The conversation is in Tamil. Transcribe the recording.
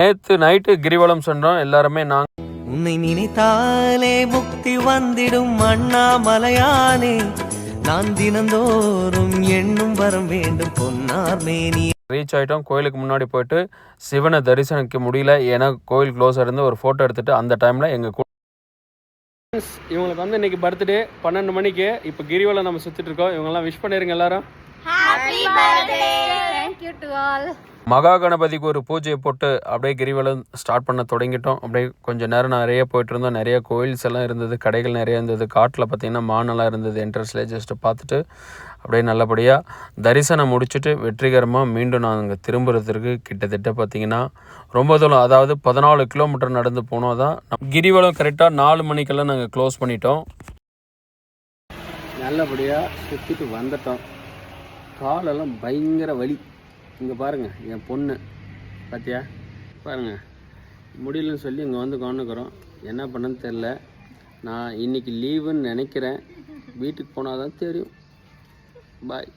நேற்று நைட்டு கிரிவலம் சென்றோம் எல்லாருமே. நாங்கள் உன்னை நினைத்தாலே முக்தி வந்திடும் அண்ணாமலையானே, நான் தினந்தோறும் எண்ணும் வரம் வேண்டும் பொன்னார் மேனி. ரீச் ஆகிட்டோம். கோயிலுக்கு முன்னாடி போயிட்டு சிவனை தரிசனிக்க முடியல, ஏன்னா கோயில் க்ளோஸாக இருந்து ஒரு ஃபோட்டோ எடுத்துகிட்டு அந்த டைமில் எங்கள் இவங்களுக்கு வந்து இன்றைக்கி பர்த்டே 12 மணிக்கு. இப்போ கிரிவலம் நம்ம சுற்றிட்டு இருக்கோம். இவங்கெல்லாம் விஷ் பண்ணிடுங்க எல்லாரும். மகா கணபதிக்கு ஒரு பூஜையை போட்டு அப்படியே கிரிவலம் ஸ்டார்ட் பண்ண தொடங்கிட்டோம். அப்படியே கொஞ்சம் நேரம் நிறைய போயிட்டு இருந்தோம். நிறைய கோயில்ஸ் எல்லாம் இருந்தது, கடைகள் நிறைய இருந்தது. காட்டில் பார்த்திங்கன்னா மானெல்லாம் இருந்தது. என்ட்ரன்ஸ்லேயே ஜஸ்ட்டு பார்த்துட்டு அப்படியே நல்லபடியாக தரிசனம் முடிச்சுட்டு வெற்றிகரமாக மீண்டும் நாங்கள் திரும்புறதுக்கு கிட்டத்தட்ட பார்த்திங்கன்னா ரொம்ப தூரம், அதாவது 14 கிலோமீட்டர் நடந்து போனோம். தான் கிரிவலம் கரெக்டாக 4 மணிக்கெல்லாம் நாங்கள் க்ளோஸ் பண்ணிட்டோம். நல்லபடியாக சுற்றிட்டு வந்துட்டோம். காலெல்லாம் பயங்கர வலி. இங்கே பாருங்கள், என் பொண்ணு பார்த்தியா பாருங்கள், முடியலன்னு சொல்லி இங்கே வந்து கொண்டுக்கிறோம். என்ன பண்ணன்னு தெரில. நான் இன்றைக்கி லீவுன்னு நினைக்கிறேன். வீட்டுக்கு போனால் தான் தெரியும். பாய்.